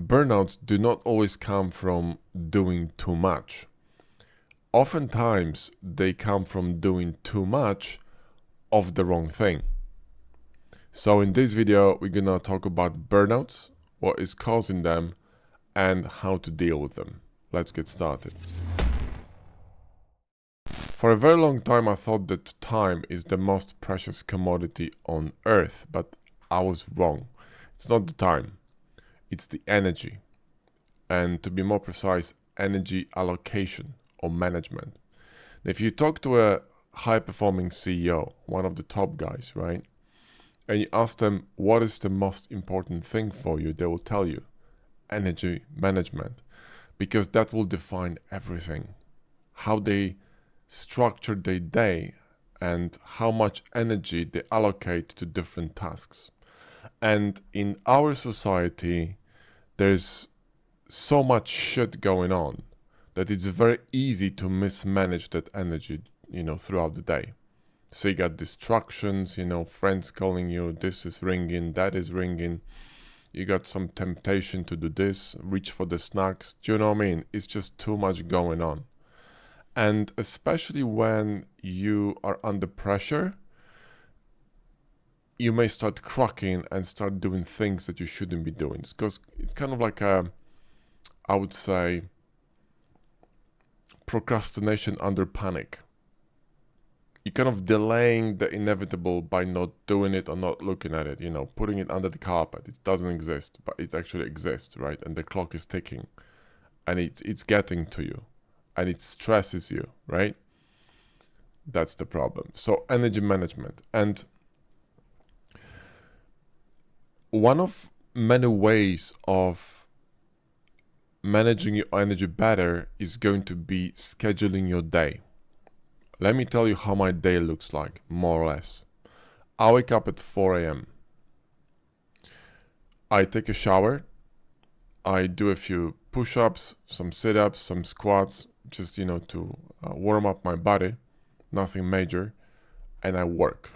burnouts do not always come from doing too much. Oftentimes, they come from doing too much of the wrong thing. So in this video, we're gonna talk about burnouts, what is causing them, and how to deal with them. Let's get started. For a very long time, I thought that time is the most precious commodity on earth, but I was wrong. It's not the time, it's the energy. And to be more precise, energy allocation or management. If you talk to a high-performing CEO, one of the top guys, right? And you ask them, what is the most important thing for you? They will tell you, energy management, because that will define everything. How they structure their day and how much energy they allocate to different tasks. And in our society, there's so much shit going on that it's very easy to mismanage that energy, throughout the day. So you got distractions, friends calling you, this is ringing, that is ringing. You got some temptation to do this, reach for the snacks. Do you know what I mean? It's just too much going on. And especially when you are under pressure, you may start cracking and start doing things that you shouldn't be doing. Because it's kind of like I would say, procrastination under panic. You're kind of delaying the inevitable by not doing it or not looking at it, putting it under the carpet. It doesn't exist, but it actually exists, right? And the clock is ticking and it's getting to you and it stresses you, right? That's the problem. So energy management. And one of many ways of managing your energy better is going to be scheduling your day. Let me tell you how my day looks like, more or less. I wake up at 4 a.m. I take a shower. I do a few push-ups, some sit-ups, some squats, just, to warm up my body, nothing major. And I work.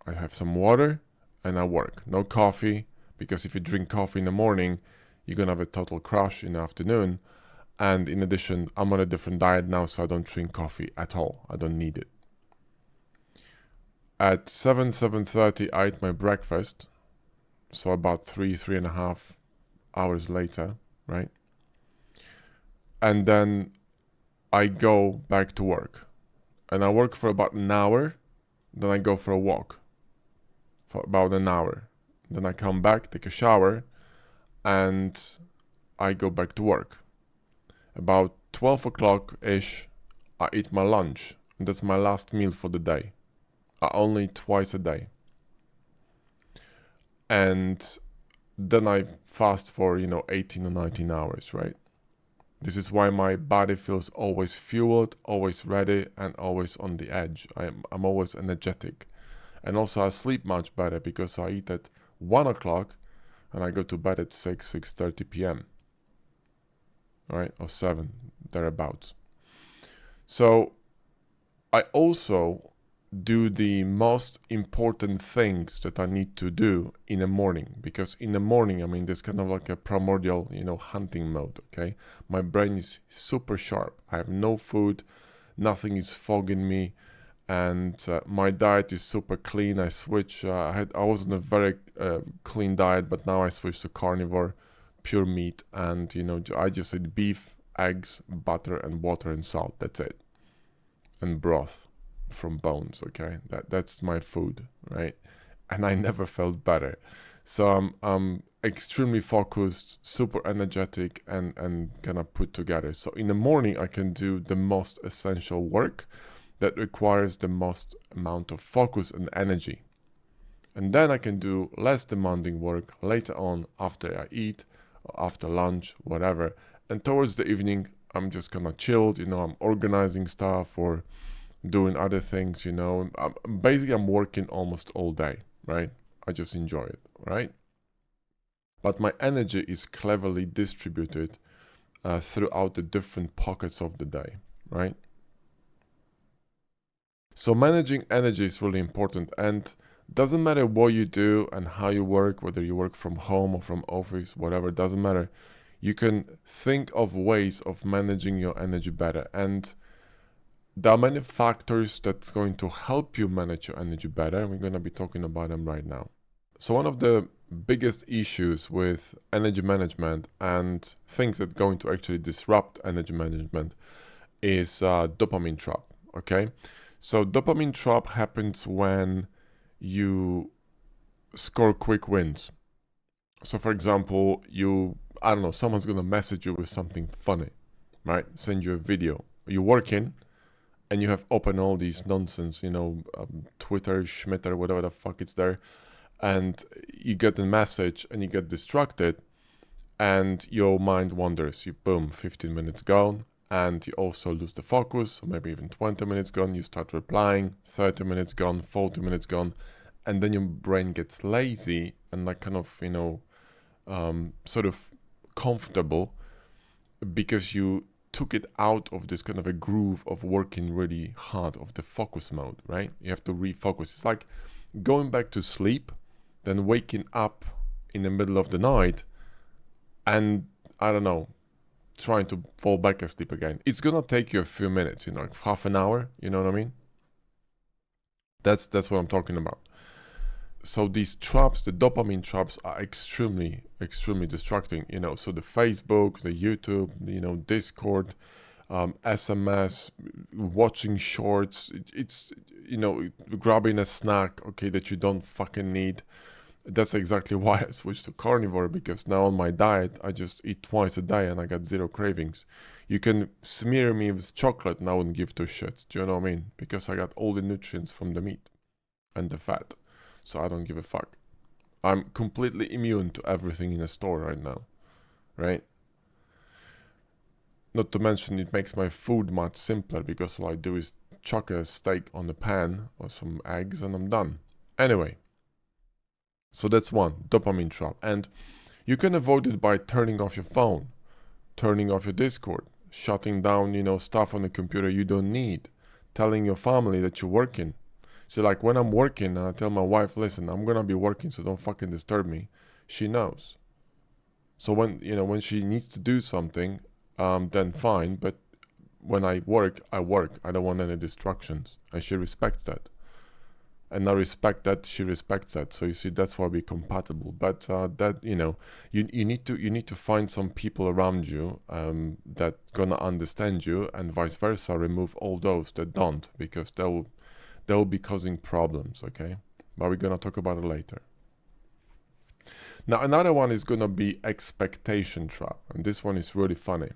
I have some water and I work. No coffee, because if you drink coffee in the morning, you're gonna have a total crash in the afternoon. And in addition, I'm on a different diet now, so I don't drink coffee at all. I don't need it. At 7:30, I eat my breakfast. So about 3.5 hours later, right? And then I go back to work. And I work for about an hour. Then I go for a walk for about an hour. Then I come back, take a shower, and I go back to work. About 12 o'clock-ish, I eat my lunch. And that's my last meal for the day. I only eat twice a day. And then I fast for, 18 or 19 hours, right? This is why my body feels always fueled, always ready, and always on the edge. I'm always energetic. And also I sleep much better because I eat at 1 o'clock and I go to bed at 6:30 p.m. Right, or 7, thereabouts. So I also do the most important things that I need to do in the morning, because in the morning, there's kind of like a primordial, hunting mode, okay? My brain is super sharp. I have no food, nothing is fogging me, and my diet is super clean. I switch, I was on a very clean diet, but now I switched to carnivore, pure meat, and I just eat beef, eggs, butter, and water and salt. That's it. And broth from bones, okay? That's my food, right? And I never felt better. So I'm extremely focused, super energetic, and kind of put together. So in the morning, I can do the most essential work that requires the most amount of focus and energy. And then I can do less demanding work later on after I eat, after lunch, whatever. And towards the evening, I'm just kind of chilled, I'm organizing stuff or doing other things, basically I'm working almost all day, right? I just enjoy it, right? But my energy is cleverly distributed throughout the different pockets of the day, right? So managing energy is really important. And Doesn't matter what you do and how you work, whether you work from home or from office, whatever, doesn't matter. You can think of ways of managing your energy better. And there are many factors that's going to help you manage your energy better. We're going to be talking about them right now. So one of the biggest issues with energy management and things that are going to actually disrupt energy management is dopamine trap. Okay, so dopamine trap happens when you score quick wins. So for example, I don't know, someone's gonna message you with something funny, right? Send you a video. You're working and you have open all these nonsense, Twitter, Schmitter, whatever the fuck it's there, and you get a message and you get distracted and your mind wanders. You boom, 15 minutes gone, and you also lose the focus, or maybe even 20 minutes gone. You start replying, 30 minutes gone, 40 minutes gone, and then your brain gets lazy and like kind of, sort of comfortable because you took it out of this kind of a groove of working really hard, of the focus mode, right? You have to refocus. It's like going back to sleep, then waking up in the middle of the night and, I don't know, trying to fall back asleep again. It's gonna take you a few minutes, like half an hour, you know what I mean? That's what I'm talking about. So these traps, the dopamine traps, are extremely, extremely distracting, so the Facebook, the YouTube, Discord, SMS, watching shorts, it's, grabbing a snack, okay, that you don't fucking need. That's exactly why I switched to carnivore, because now on my diet, I just eat twice a day and I got zero cravings. You can smear me with chocolate and I wouldn't give two shits. Do you know what I mean? Because I got all the nutrients from the meat and the fat. So I don't give a fuck. I'm completely immune to everything in the store right now, right? Not to mention it makes my food much simpler, because all I do is chuck a steak on the pan or some eggs and I'm done. Anyway. So that's one, dopamine trap. And you can avoid it by turning off your phone, turning off your Discord, shutting down, stuff on the computer you don't need, telling your family that you're working. So like when I'm working, I tell my wife, listen, I'm going to be working, so don't fucking disturb me. She knows. So when she needs to do something, then fine. But when I work, I work. I don't want any distractions. And she respects that. And I respect that, she respects that. So you see, that's why we're compatible. But that, you need to find some people around you that gonna understand you, and vice versa. Remove all those that don't, because they'll be causing problems, okay? But we're gonna talk about it later. Now, another one is gonna be expectation trap. And this one is really funny.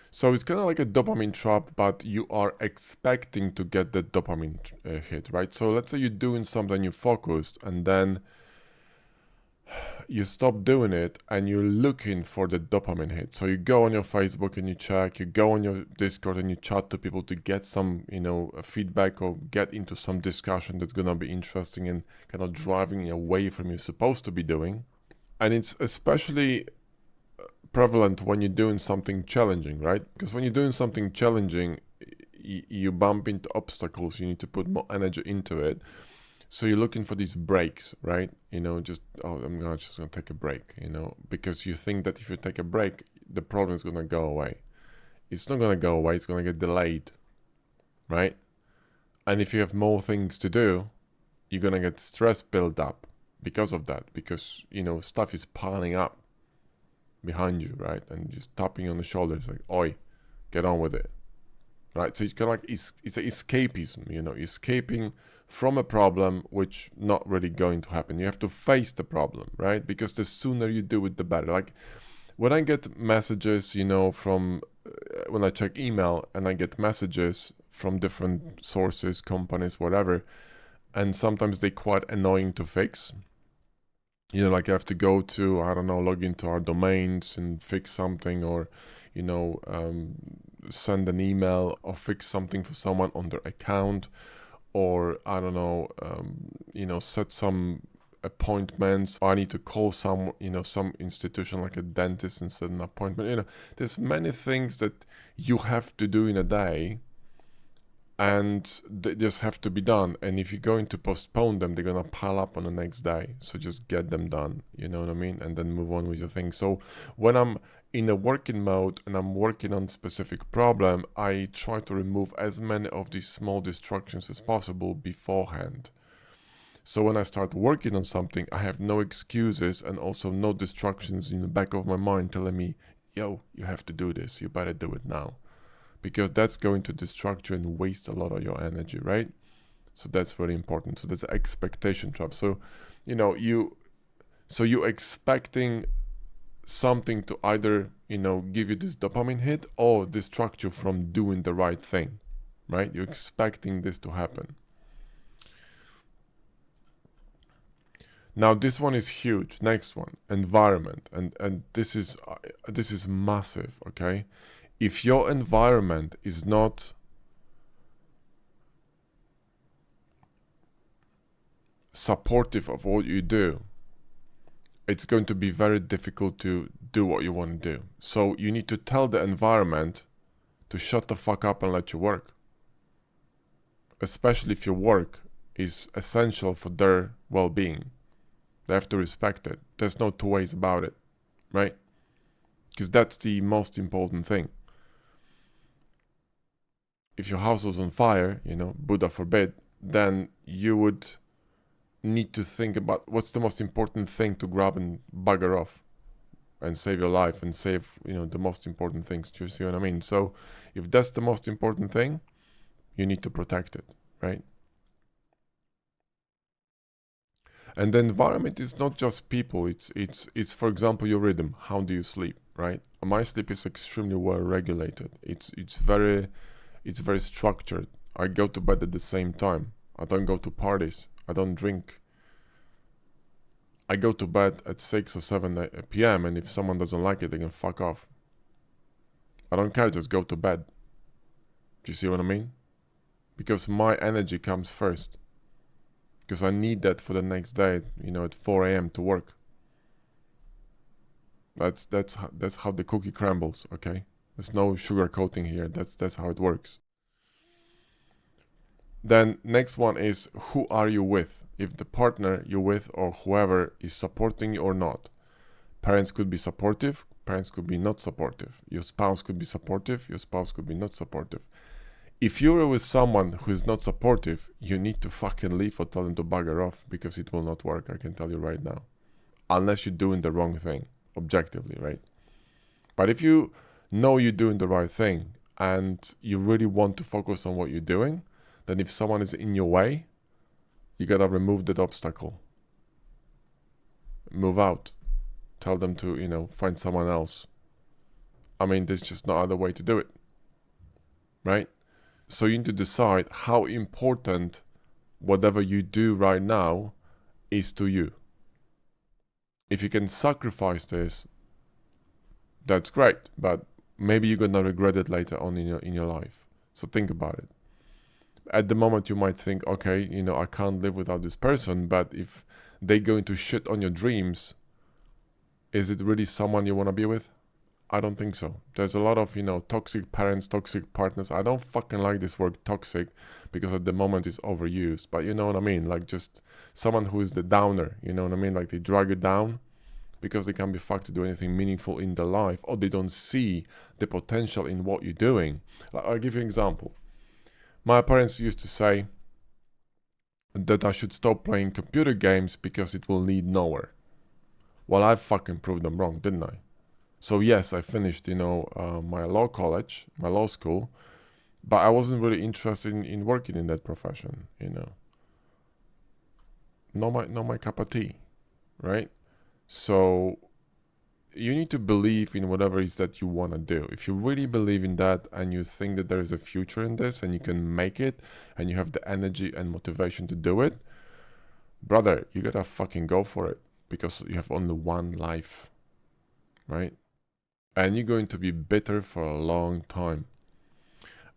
So it's kind of like a dopamine trap, but you are expecting to get the dopamine hit, right? So let's say you're doing something, you're focused, and then you stop doing it and you're looking for the dopamine hit. So you go on your Facebook and you check, you go on your Discord and you chat to people to get some, feedback or get into some discussion that's going to be interesting and kind of driving you away from you're supposed to be doing. And it's especially prevalent when you're doing something challenging, right? Because when you're doing something challenging, you bump into obstacles, you need to put more energy into it. So you're looking for these breaks, right? I'm just gonna take a break, because you think that if you take a break, the problem is gonna go away. It's not gonna go away, it's gonna get delayed, right? And if you have more things to do, you're gonna get stress built up because of that, because, stuff is piling up behind you, right? And just tapping on the shoulders like, oi, get on with it, right? So it's kind of like, it's an escapism, escaping from a problem which not really going to happen. You have to face the problem, right? Because the sooner you do it, the better. Like when I get messages, from when I check email and I get messages from different sources, companies, whatever, and sometimes they're quite annoying to fix. Like I have to go to, I don't know, log into our domains and fix something, or, send an email or fix something for someone on their account, or, I don't know, set some appointments. Or I need to call some institution like a dentist and set an appointment. There's many things that you have to do in a day, and they just have to be done. And if you're going to postpone them, they're gonna pile up on the next day. So just get them done, you know what I mean, and then move on with your thing. So when I'm in a working mode and I'm working on specific problem, I try to remove as many of these small distractions as possible beforehand. So when I start working on something, I have no excuses and also no distractions in the back of my mind telling me, yo, you have to do this, you better do it now, because that's going to distract you and waste a lot of your energy, right? So that's very important. So that's expectation trap. So, you know, you're expecting something to either, you know, give you this dopamine hit or distract you from doing the right thing, right? You're expecting this to happen. Now this one is huge. Next one, environment, and this is massive. Okay, if your environment is not supportive of what you do, it's going to be very difficult to do what you want to do. So you need to tell the environment to shut the fuck up and let you work. Especially if your work is essential for their well-being. They have to respect it. There's no two ways about it, right? Because that's the most important thing. If your house was on fire, you know, Buddha forbid, then you would need to think about what's the most important thing to grab and bugger off and save your life and save, you know, the most important things. Do you see what I mean? So if that's the most important thing, you need to protect it, right? And the environment is not just people. It's for example your rhythm. How do you sleep, right? My sleep is extremely well regulated. It's very structured. I go to bed at the same time. I don't go to parties. I don't drink. I go to bed at 6 or 7 p.m. and if someone doesn't like it, they can fuck off. I don't care, just go to bed. Do you see what I mean? Because my energy comes first. Because I need that for the next day, you know, at 4 a.m. to work. That's how the cookie crumbles, okay? There's no sugar coating here. That's how it works. Then next one is, who are you with? If the partner you're with or whoever is supporting you or not. Parents could be supportive, parents could be not supportive. Your spouse could be supportive, your spouse could be not supportive. If you're with someone who is not supportive, you need to fucking leave or tell them to bugger off, because it will not work, I can tell you right now. Unless you're doing the wrong thing, objectively, right? But if you know you're doing the right thing and you really want to focus on what you're doing, then if someone is in your way, you gotta remove that obstacle. Move out. Tell them to, you know, find someone else. I mean, there's just no other way to do it, right? So you need to decide how important whatever you do right now is to you. If you can sacrifice this, that's great, but maybe you're gonna regret it later on in your life. So think about it. At the moment you might think, okay, you know, I can't live without this person, but if they're going to shit on your dreams, is it really someone you want to be with? I don't think so. There's a lot of, you know, toxic parents, toxic partners. I don't fucking like this word toxic because at the moment it's overused. But you know what I mean? Like just someone who is the downer, you know what I mean? Like they drag you down because they can't be fucked to do anything meaningful in their life, or they don't see the potential in what you're doing. I'll give you an example. My parents used to say that I should stop playing computer games because it will lead nowhere. Well, I fucking proved them wrong, didn't I? So yes, I finished, you know, my law college, my law school, but I wasn't really interested in working in that profession, you know. Not my cup of tea, right? So you need to believe in whatever it is that you want to do. If you really believe in that and you think that there is a future in this and you can make it and you have the energy and motivation to do it, brother, you gotta fucking go for it, because you have only one life, right? And you're going to be bitter for a long time.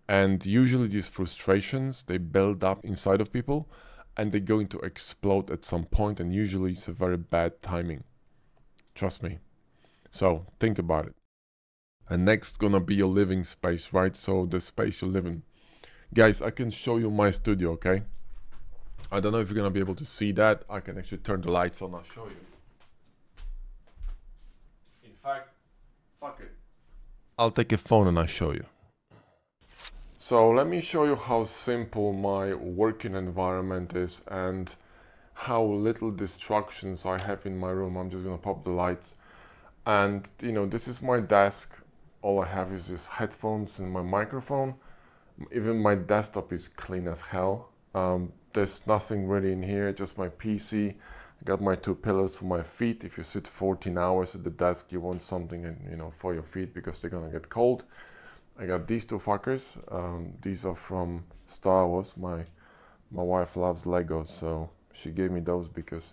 And usually these frustrations, they build up inside of people and they're going to explode at some point, and usually it's a very bad timing. Trust me. So think about it. And next gonna be your living space, right? So the space you live in. Guys, I can show you my studio, okay? I don't know if you're gonna be able to see that. I can actually turn the lights on, I'll show you. In fact, fuck it. I'll take a phone and I'll show you. So let me show you how simple my working environment is and how little distractions I have in my room. I'm just gonna pop the lights. And you know, this is my desk. All I have is just headphones and my microphone. Even my desktop is clean as hell. There's nothing really in here, just my PC. I got my 2 pillows for my feet. If you sit 14 hours at the desk, you want something, you know, for your feet because they're gonna get cold. I got these 2 fuckers. These are from Star Wars. My wife loves Legos, so she gave me those because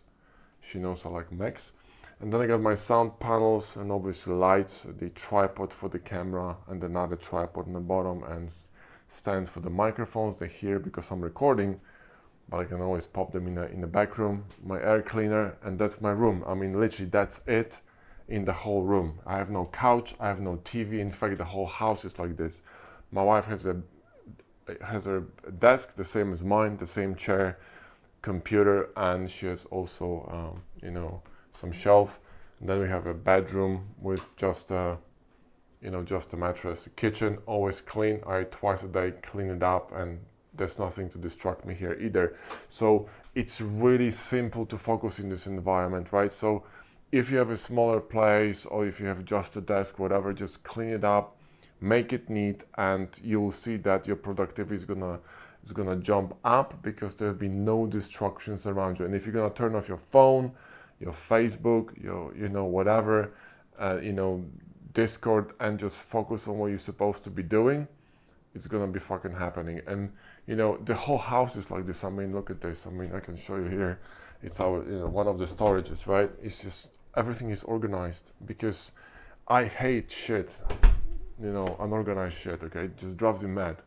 she knows I like mechs. And then I got my sound panels and obviously lights, the tripod for the camera and another tripod on the bottom, and stands for the microphones. They're here because I'm recording, but I can always pop them in the back room. My air cleaner, and that's my room. I mean, literally that's it in the whole room. I have no couch, I have no TV. In fact, the whole house is like this. My wife has her desk, the same as mine, the same chair, computer, and she has also, you know, some shelf. And then we have a bedroom with just a mattress. The kitchen, always clean. I twice a day clean it up, and there's nothing to distract me here either. So it's really simple to focus in this environment, right? So if you have a smaller place or if you have just a desk, whatever, just clean it up, make it neat, and you'll see that your productivity is gonna jump up because there'll be no distractions around you. And if you're gonna turn off your phone, your Facebook, you know, whatever, you know, Discord, and just focus on what you're supposed to be doing, it's gonna be fucking happening. And you know, the whole house is like this. I mean, look at this. I mean, I can show you here. It's our, you know, one of the storages, right? It's just everything is organized because I hate shit, you know, unorganized shit. Okay, it just drives me mad.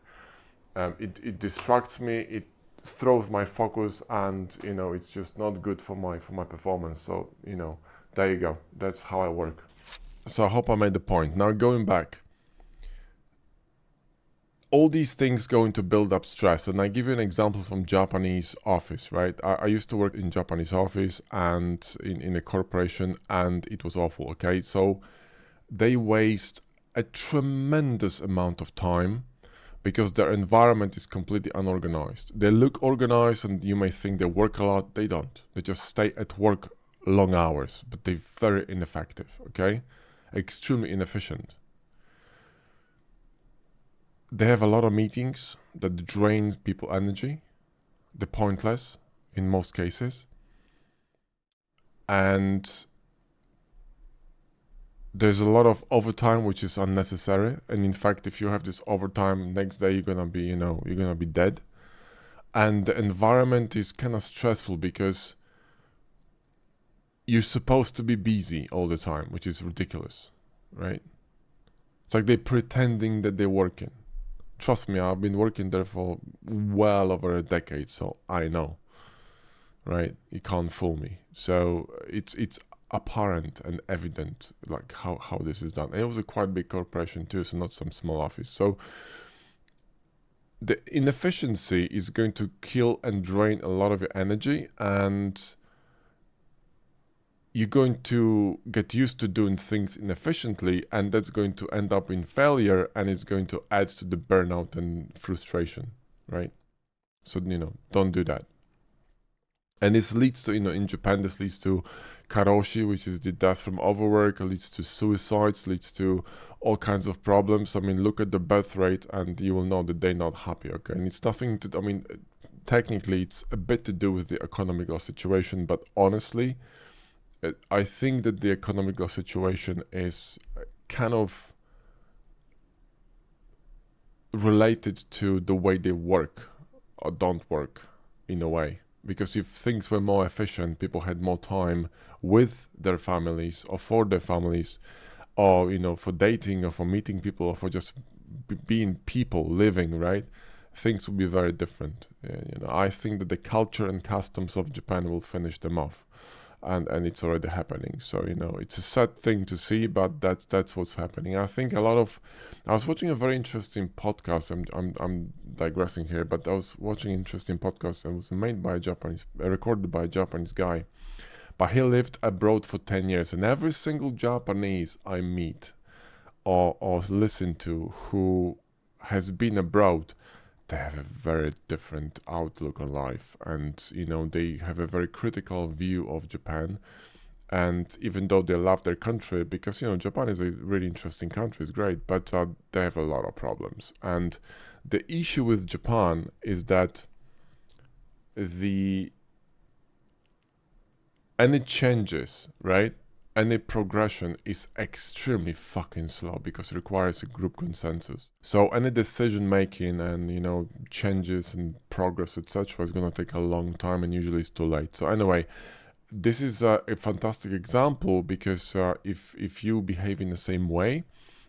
It distracts me. It throws my focus, and you know, it's just not good for my performance. So you know, there you go. That's how I work. So I hope I made the point. Now going back, all these things going to build up stress. And I give you an example from Japanese office, right? I used to work in Japanese office and in a corporation, and it was awful, okay? So they waste a tremendous amount of time because their environment is completely unorganized. They look organized and you may think they work a lot. They don't. They just stay at work long hours, but they're very ineffective, okay? Extremely inefficient. They have a lot of meetings that drain people energy. They're pointless in most cases. And there's a lot of overtime which is unnecessary. And in fact, if you have this overtime, next day you're gonna be, you know, you're gonna be dead. And the environment is kind of stressful because you're supposed to be busy all the time, which is ridiculous, right? It's like they're pretending that they're working. Trust me, I've been working there for well over a decade, so I know, right? You can't fool me. So it's apparent and evident, like how this is done. And it was a quite big corporation too, so not some small office. So the inefficiency is going to kill and drain a lot of your energy, and you're going to get used to doing things inefficiently, and that's going to end up in failure, and it's going to add to the burnout and frustration, right? So, you know, don't do that. And this leads to, you know, in Japan, this leads to karoshi, which is the death from overwork, leads to suicides, leads to all kinds of problems. I mean, look at the birth rate and you will know that they're not happy, okay? And it's nothing to, I mean, technically it's a bit to do with the economical situation, but honestly, I think that the economical situation is kind of related to the way they work or don't work in a way. Because if things were more efficient, people had more time with their families or for their families, or, you know, for dating or for meeting people or for just being people living, right? Things would be very different. You know, I think that the culture and customs of Japan will finish them off. and it's already happening. So, you know, it's a sad thing to see, but that's what's happening. I think I was watching a very interesting podcast. I'm digressing here, but I was watching an interesting podcast, and it was made by recorded by a Japanese guy, but he lived abroad for 10 years, and every single Japanese I meet or listen to who has been abroad, they have a very different outlook on life, and you know, they have a very critical view of Japan. And even though they love their country, because you know, Japan is a really interesting country, it's great, but they have a lot of problems. And the issue with Japan is that any changes, right, any progression is extremely fucking slow because it requires a group consensus. So any decision making and, you know, changes and progress, etc., is going to take a long time, and usually it's too late. So anyway, this is a fantastic example, because if you behave in the same way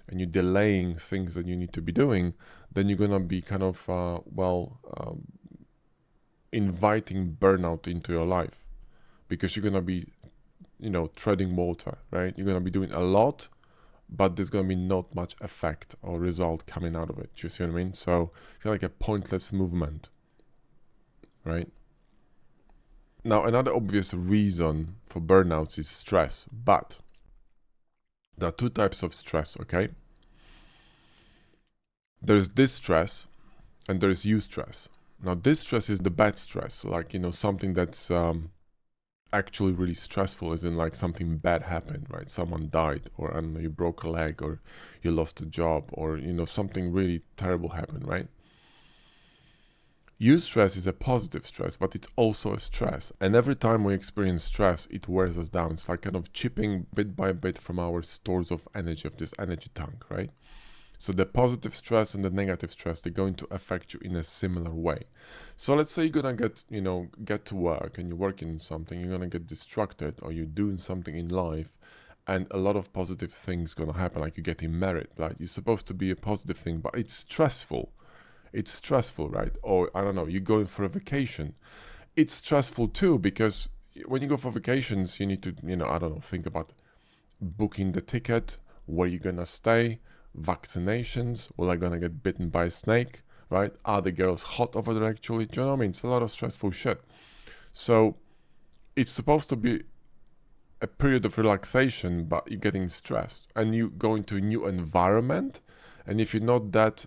and you're delaying things that you need to be doing, then you're going to be kind of inviting burnout into your life, because you're going to be, you know, treading water, right? You're going to be doing a lot, but there's going to be not much effect or result coming out of it. Do you see what I mean? So it's like a pointless movement, right? Now, another obvious reason for burnouts is stress, but there are two types of stress, okay? There's distress and there is eustress. Now, distress is the bad stress, like, you know, something that's actually really stressful, as in like something bad happened, right? Someone died, or I don't know, you broke a leg, or you lost a job, or, you know, something really terrible happened, right? Eustress is a positive stress, but it's also a stress. And every time we experience stress, it wears us down. It's like kind of chipping bit by bit from our stores of energy, of this energy tank, right? So the positive stress and the negative stress, they're going to affect you in a similar way. So let's say you're gonna get to work and you're working on something, you're gonna get distracted, or you're doing something in life, and a lot of positive things gonna happen, like you're getting married, right? It's supposed to be a positive thing, but it's stressful. It's stressful, right? Or I don't know, you're going for a vacation. It's stressful too, because when you go for vacations, you need to, you know, I don't know, think about booking the ticket, where you're gonna stay, vaccinations, will I gonna get bitten by a snake, right? Are the girls hot over there actually? Do you know what I mean? It's a lot of stressful shit. So it's supposed to be a period of relaxation, but you're getting stressed, and you go into a new environment, and if you're not that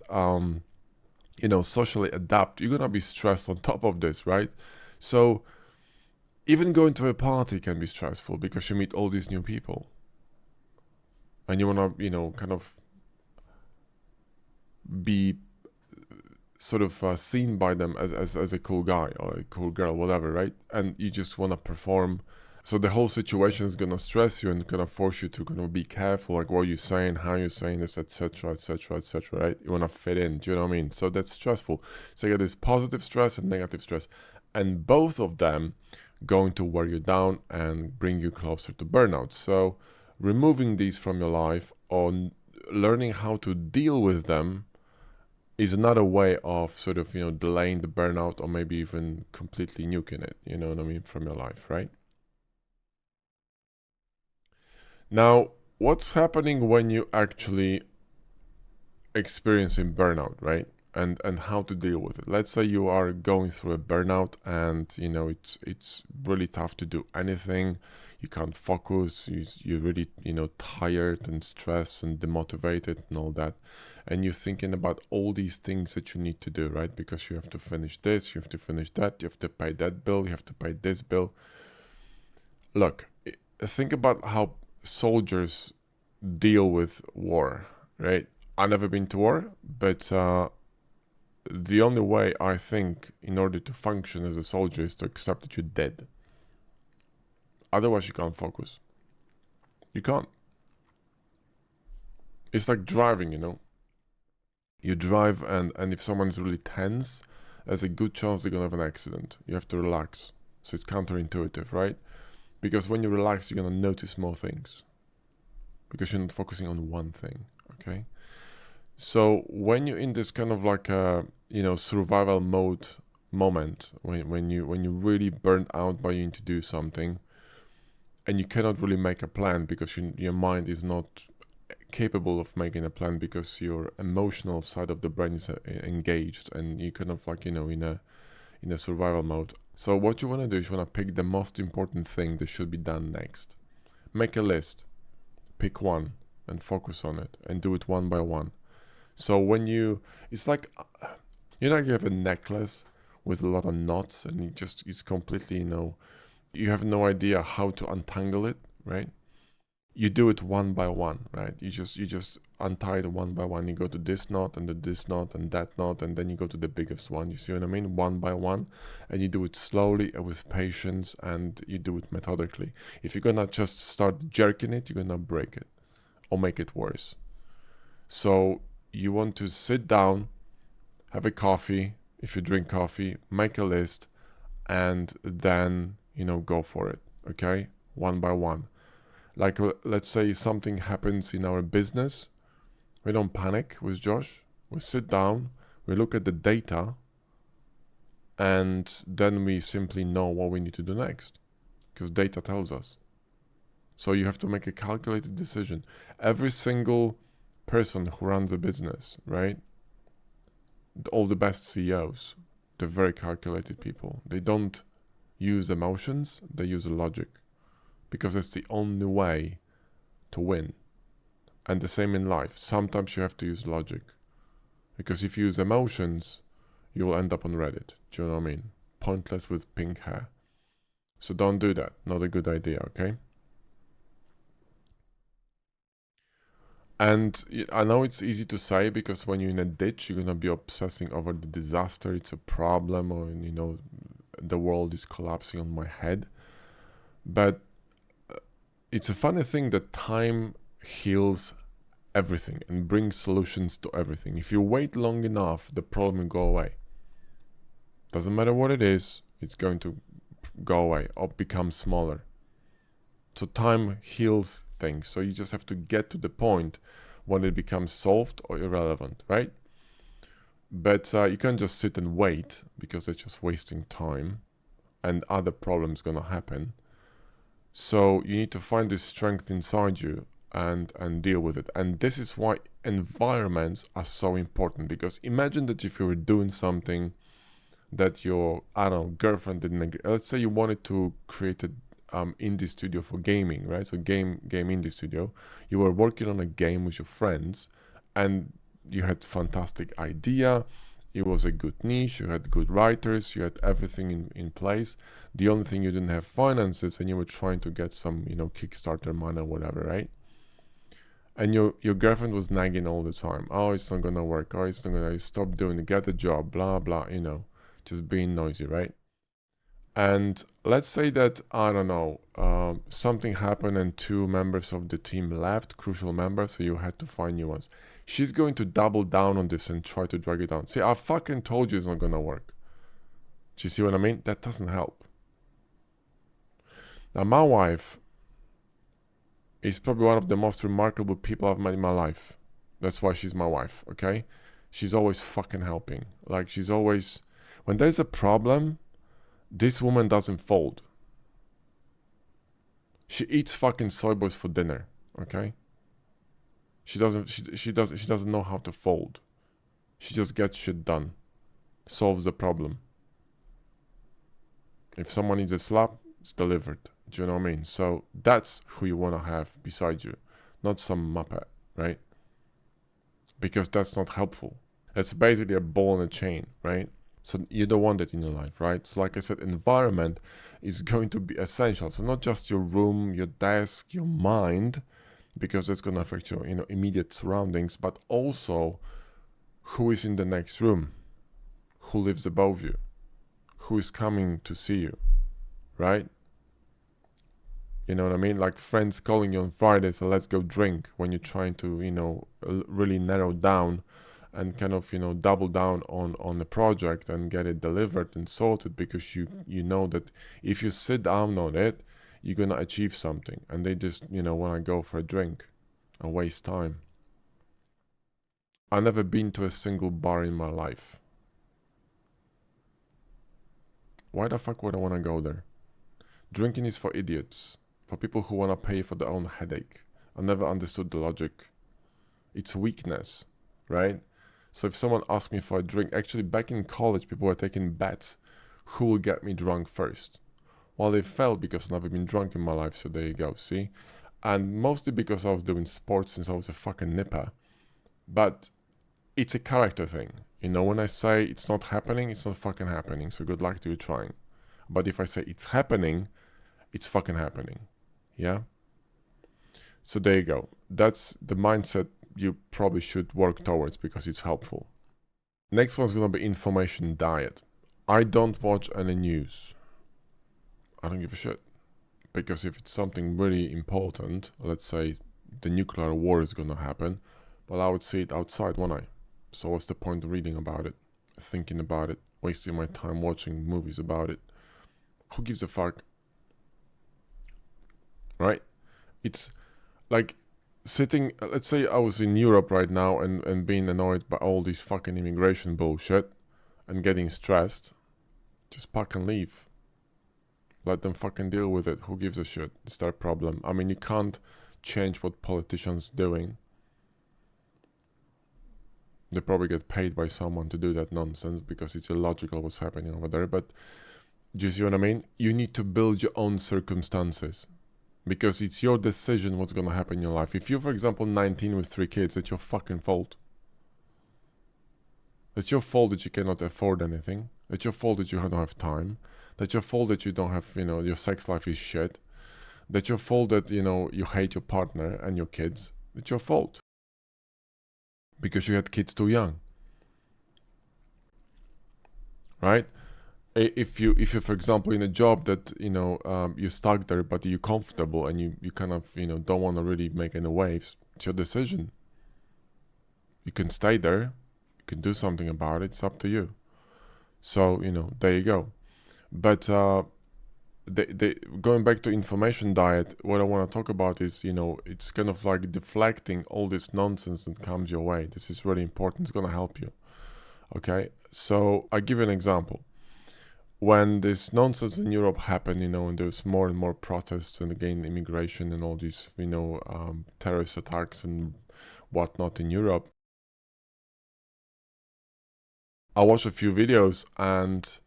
you know, socially adapt, you're gonna be stressed on top of this, right? So even going to a party can be stressful, because you meet all these new people, and you wanna, you know, kind of be sort of seen by them as a cool guy or a cool girl, whatever, right? And you just want to perform. So the whole situation is going to stress you and going to force you to kind of be careful, like what you're saying, how you're saying this, etc., etc., etc., right? You want to fit in, do you know what I mean? So that's stressful. So you get this positive stress and negative stress, and both of them going to wear you down and bring you closer to burnout. So removing these from your life, or learning how to deal with them, is another way of sort of, you know, delaying the burnout, or maybe even completely nuking it, you know what I mean, from your life, right? Now, what's happening when you actually experiencing burnout, right? And how to deal with it. Let's say you are going through a burnout, and you know, it's really tough to do anything. You can't focus, you're really, you know, tired and stressed and demotivated and all that, and you're thinking about all these things that you need to do, right? Because you have to finish this, you have to finish that, you have to pay that bill, you have to pay this bill. Look, think about how soldiers deal with war, right? I've never been to war, but the only way, I think, in order to function as a soldier, is to accept that you're dead. Otherwise, you can't focus. You can't. It's like driving, you know. You drive, and if someone's really tense, there's a good chance they're gonna have an accident. You have to relax. So it's counterintuitive, right? Because when you relax, you're gonna notice more things, because you're not focusing on one thing, okay? So when you're in this kind of like a, you know, survival mode moment, when you really burnt out by you need to do something, and you cannot really make a plan because your mind is not capable of making a plan because your emotional side of the brain is engaged, and you kind of like, in a survival mode. So what you want to do is you want to pick the most important thing that should be done next. Make a list, pick one and focus on it and do it one by one. So when it's like, you have a necklace with a lot of knots, and it's completely, you have no idea how to untangle it, right? You do it one by one, right? You just untie it one by one. You go to this knot and this knot and that knot, and then you go to the biggest one. You see what I mean? One by one, and you do it slowly and with patience, and you do it methodically. If you're gonna just start jerking it, you're gonna break it or make it worse. So you want to sit down, have a coffee. If you drink coffee, make a list, and then, go for it. Okay, one by one. Like, let's say something happens in our business. We don't panic with Josh. We sit down, we look at the data, and then we simply know what we need to do next, because data tells us. So you have to make a calculated decision. Every single person who runs a business, right? All the best CEOs, they're very calculated people. They don't use emotions, they use logic, because it's the only way to win. And the same in life. Sometimes you have to use logic, because if you use emotions, you will end up on Reddit. Do you know what I mean? Pointless with pink hair. So don't do that. Not a good idea, okay? And I know it's easy to say, because when you're in a ditch, you're going to be obsessing over the disaster. It's a problem, or, the world is collapsing on my head. But it's a funny thing that time heals everything and brings solutions to everything. If you wait long enough, the problem will go away. Doesn't matter what it is, it's going to go away or become smaller. So time heals things. So you just have to get to the point when it becomes solved or irrelevant, right? But you can't just sit and wait, because that's just wasting time and other problems gonna happen. So you need to find this strength inside you and deal with it. And this is why environments are so important, because imagine that if you were doing something that your, girlfriend didn't agree. Let's say you wanted to create a indie studio for gaming, right? So game indie studio. You were working on a game with your friends, and you had fantastic idea. It was a good niche. You had good writers. You had everything in place. The only thing, you didn't have finances, and you were trying to get some, Kickstarter money or whatever, right? And your girlfriend was nagging all the time. Oh, it's not gonna work. Oh, it's not gonna. Stop doing it. Get a job. Blah blah. Just being noisy, right? And let's say that, something happened and two members of the team left, crucial members, so you had to find new ones. She's going to double down on this and try to drag it down. See, I fucking told you it's not gonna work. Do you see what I mean? That doesn't help. Now, my wife is probably one of the most remarkable people I've met in my life. That's why she's my wife, okay? She's always fucking helping. Like, she's always... When there's a problem, this woman doesn't fold. She eats fucking soy balls for dinner, okay? She doesn't know how to fold. She just gets shit done. Solves the problem. If someone needs a slap, it's delivered. Do you know what I mean? So that's who you want to have beside you, not some muppet, right? Because that's not helpful. It's basically a ball and a chain, right? So you don't want it in your life, right? So like I said, environment is going to be essential. So not just your room, your desk, your mind, because that's going to affect your immediate surroundings, but also who is in the next room, who lives above you, who is coming to see you, right? You know what I mean? Like friends calling you on Friday, so let's go drink, when you're trying to, really narrow down and kind of, double down on the project and get it delivered and sorted, because you know that if you sit down on it, you're going to achieve something, and they just, want to go for a drink and waste time. I've never been to a single bar in my life. Why the fuck would I want to go there? Drinking is for idiots. For people who want to pay for their own headache. I never understood the logic. It's weakness, right? So if someone asked me for a drink, actually back in college, people were taking bets who will get me drunk first. Well, they failed because I've never been drunk in my life, so there you go, see? And mostly because I was doing sports since I was a fucking nipper. But it's a character thing. You know, when I say it's not happening, it's not fucking happening, so good luck to you trying. But if I say it's happening, it's fucking happening. Yeah? So there you go. That's the mindset you probably should work towards because it's helpful. Next one's gonna be information diet. I don't watch any news. I don't give a shit. Because if it's something really important, let's say the nuclear war is gonna happen, well, I would see it outside, won't I? So what's the point of reading about it, thinking about it, wasting my time watching movies about it? Who gives a fuck? Right? It's like sitting, let's say I was in Europe right now and being annoyed by all this fucking immigration bullshit and getting stressed. Just pack and leave. Let them fucking deal with it. Who gives a shit? It's their problem. I mean, you can't change what politicians doing. They probably get paid by someone to do that nonsense because it's illogical what's happening over there. But do you see what I mean? You need to build your own circumstances because it's your decision what's going to happen in your life. If you're, for example, 19 with 3 kids, it's your fucking fault. It's your fault that you cannot afford anything. It's your fault that you don't have time. That's your fault that you don't have, your sex life is shit. That's your fault that, you hate your partner and your kids. It's your fault. Because you had kids too young. Right? If you, for example, in a job that, you're stuck there, but you're comfortable and you kind of, don't want to really make any waves, it's your decision. You can stay there. You can do something about it. It's up to you. So, there you go. But going back to information diet, what I want to talk about is, it's kind of like deflecting all this nonsense that comes your way. This is really important. It's going to help you. Okay? So I give you an example. When this nonsense in Europe happened, and there's more and more protests and again immigration and all these, terrorist attacks and whatnot in Europe, I watched a few videos and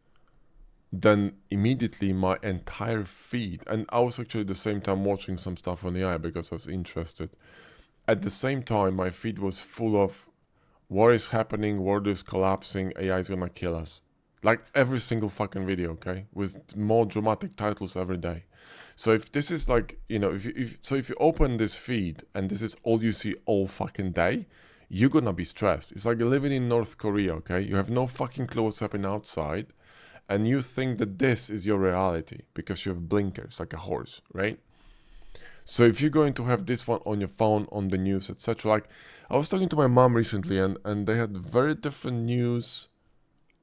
then immediately my entire feed, and I was actually at the same time watching some stuff on AI because I was interested. At the same time, my feed was full of what is happening, world is collapsing, AI is gonna kill us. Like every single fucking video, okay? With more dramatic titles every day. So if this is like, if you open this feed and this is all you see all fucking day, you're gonna be stressed. It's like living in North Korea, okay? You have no fucking clue what's happening outside. And you think that this is your reality because you have blinkers like a horse, right? So if you're going to have this one on your phone, on the news, etc. Like I was talking to my mom recently and they had very different news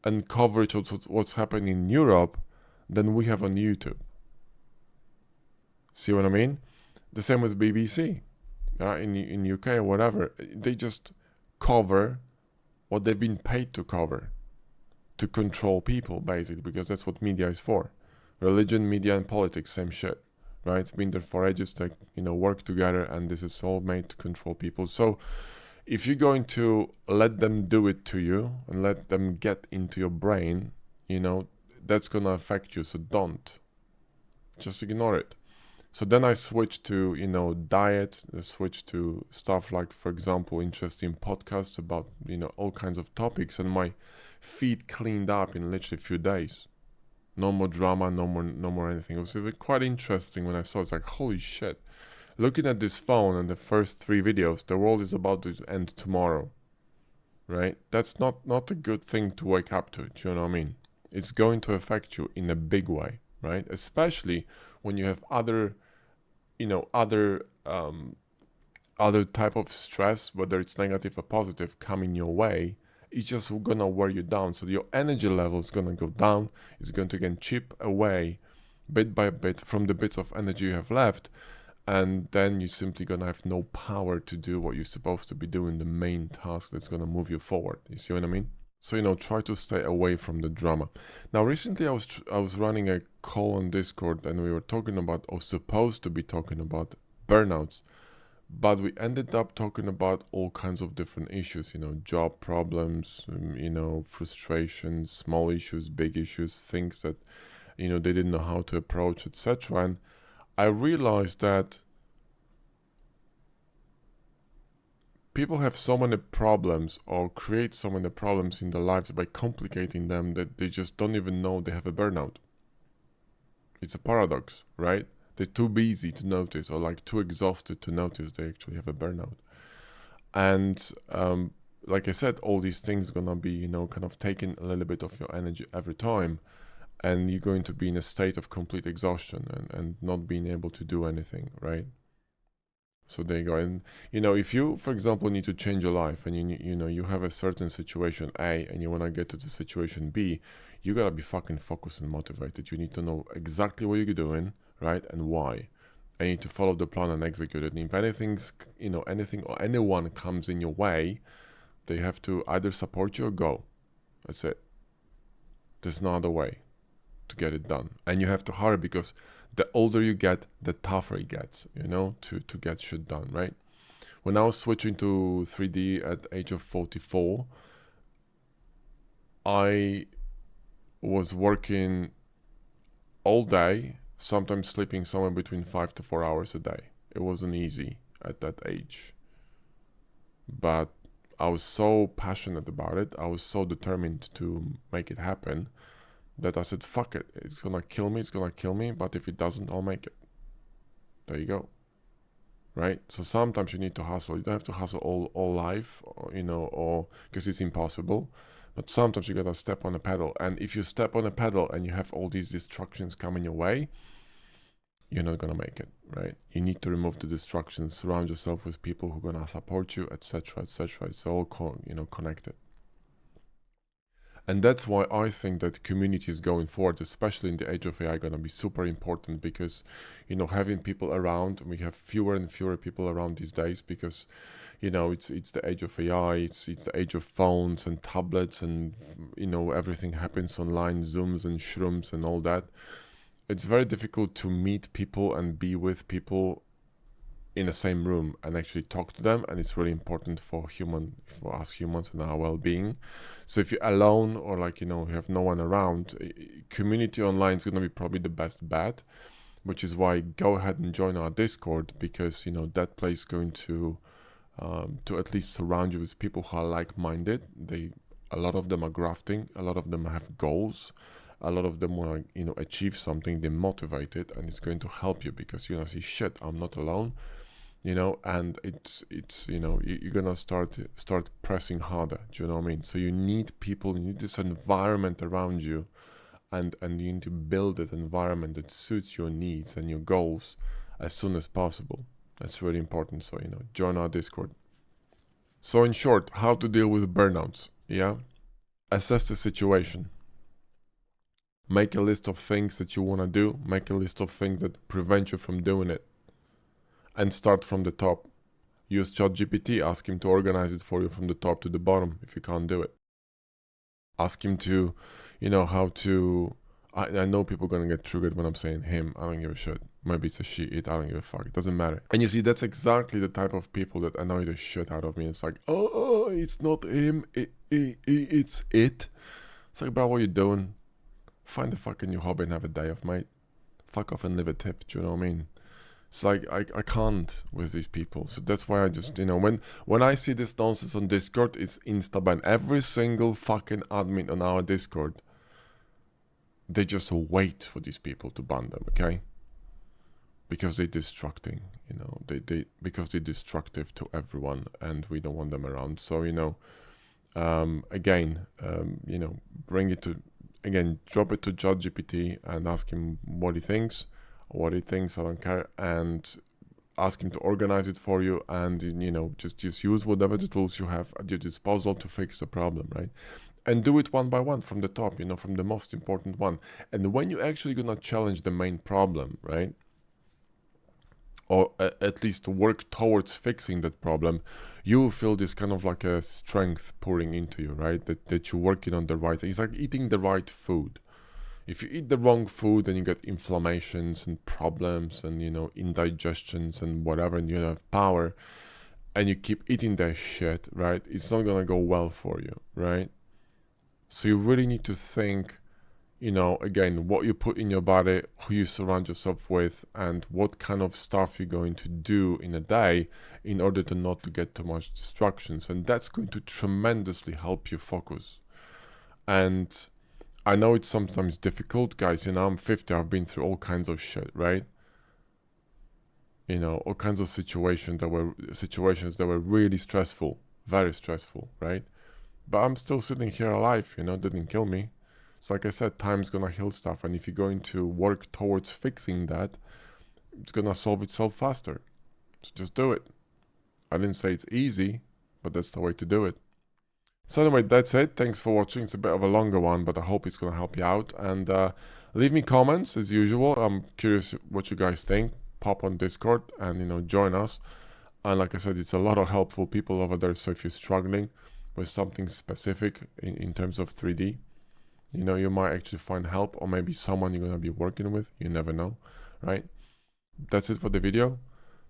and coverage of what's happening in Europe than we have on YouTube. See what I mean? The same with BBC, in UK or whatever. They just cover what they've been paid to cover. To control people, basically, because that's what media is for. Religion, media, and politics, same shit, right? It's been there for ages to, work together, and this is all made to control people. So if you're going to let them do it to you and let them get into your brain, that's going to affect you. So don't. Just ignore it. So then I switched to, diet. I switched to stuff like, for example, interesting podcasts about, all kinds of topics. And my feed cleaned up in literally a few days. No more drama, no more anything. It was quite interesting when I saw it. It's like, holy shit. Looking at this phone and the first 3 videos, the world is about to end tomorrow. Right? That's not a good thing to wake up to. Do you know what I mean? It's going to affect you in a big way, right? Especially when you have other type of stress, whether it's negative or positive, coming your way. It's just gonna wear you down. So your energy level is gonna go down. It's going to again chip away bit by bit from the bits of energy you have left. And then you're simply gonna have no power to do what you're supposed to be doing, the main task that's gonna move you forward. You see what I mean? So, try to stay away from the drama. Now, recently I was running a call on Discord, and we were talking about, or supposed to be talking about, burnouts. But we ended up talking about all kinds of different issues, job problems, frustrations, small issues, big issues, things that, they didn't know how to approach, etc. And I realized that people have so many problems or create so many problems in their lives by complicating them that they just don't even know they have a burnout. It's a paradox, right? They're too busy to notice, or like too exhausted to notice they actually have a burnout. And like I said, all these things are gonna be, kind of taking a little bit of your energy every time, and you're going to be in a state of complete exhaustion and not being able to do anything, right? So there you go. And if you, for example, need to change your life, and you have a certain situation A and you want to get to the situation B, you gotta be fucking focused and motivated. You need to know exactly what you're doing, right, and why. And you need to follow the plan and execute it. And if anything or anyone comes in your way, they have to either support you or go. That's it. There's no other way to get it done. And you have to hurry, because the older you get, the tougher it gets, to get shit done, right? When I was switching to 3D at the age of 44, I was working all day, sometimes sleeping somewhere between 5 to 4 hours a day. It wasn't easy at that age. But I was so passionate about it, I was so determined to make it happen, that I said, fuck it, it's gonna kill me, but if it doesn't, I'll make it. There you go. Right? So sometimes you need to hustle. You don't have to hustle all life, or because it's impossible. But sometimes you gotta step on a pedal. And if you step on a pedal and you have all these distractions coming your way, you're not gonna make it, right? You need to remove the distractions, surround yourself with people who are gonna support you, etc., etc. It's all connected. And that's why I think that communities going forward, especially in the age of AI, gonna be super important, because, having people around, we have fewer and fewer people around these days, because, it's the age of AI, it's the age of phones and tablets, and, everything happens online, Zooms and Shrooms and all that. It's very difficult to meet people and be with people in the same room and actually talk to them, and it's really important for us humans and our well-being. So if you're alone, or you have no one around, community online is going to be probably the best bet, which is why go ahead and join our Discord, because that place is going to at least surround you with people who are like-minded. A lot of them are grafting, a lot of them have goals, a lot of them want to achieve something, they're motivated, and it's going to help you, because you're gonna see, shit, I'm not alone. And it's you're gonna start pressing harder. Do you know what I mean? So you need people, you need this environment around you, and you need to build that environment that suits your needs and your goals as soon as possible. That's really important. So join our Discord. So in short, how to deal with burnouts? Yeah, assess the situation. Make a list of things that you want to do. Make a list of things that prevent you from doing it. And start from the top. Use ChatGPT, ask him to organize it for you from the top to the bottom if you can't do it. Ask him to, how to... I know people are going to get triggered when I'm saying him. I don't give a shit. Maybe it's a she, it, I don't give a fuck. It doesn't matter. And you see, that's exactly the type of people that annoy the shit out of me. It's like, oh, it's not him, it's it. It's like, bro, what you doing? Find a fucking new hobby and have a day off, mate. Fuck off and live a tip, do you know what I mean? It's like, I can't with these people. So that's why I just, when I see this nonsense on Discord, it's insta-ban. Every single fucking admin on our Discord, they just wait for these people to ban them, okay? Because they're distracting, because they're destructive to everyone, and we don't want them around. So, again, bring it to, again, drop it to ChatGPT and ask him what he thinks. I don't care, and ask him to organize it for you, and just use whatever the tools you have at your disposal to fix the problem, right? And do it one by one from the top, from the most important one. And when you're actually gonna challenge the main problem, right, or at least work towards fixing that problem, you will feel this kind of like a strength pouring into you, right? That you're working on the right thing. It's like eating the right food. If you eat the wrong food, then you get inflammations and problems and, you know, indigestions and whatever, and you don't have power, and you keep eating that shit, right? It's not gonna go well for you, right? So you really need to think, you know, again, what you put in your body, who you surround yourself with, and what kind of stuff you're going to do in a day in order to not to get too much distractions. And that's going to tremendously help you focus. And I know it's sometimes difficult, guys. You know, I'm 50, I've been through all kinds of shit, right? You know, all kinds of situations that were really stressful, very stressful, right? But I'm still sitting here alive, you know, didn't kill me. So like I said, time's gonna heal stuff, and if you're going to work towards fixing that, it's gonna solve itself faster. So just do it. I didn't say it's easy, but that's the way to do it. So anyway, that's it. Thanks for watching. It's a bit of a longer one, but I hope it's gonna help you out. And leave me comments as usual. I'm curious what you guys think. Pop on Discord and, you know, join us. And like I said, it's a lot of helpful people over there. So if you're struggling with something specific in terms of 3D, you know, you might actually find help, or maybe someone you're going to be working with. You never know, right? That's it for the video.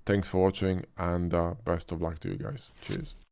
Thanks for watching, and best of luck to you guys. Cheers.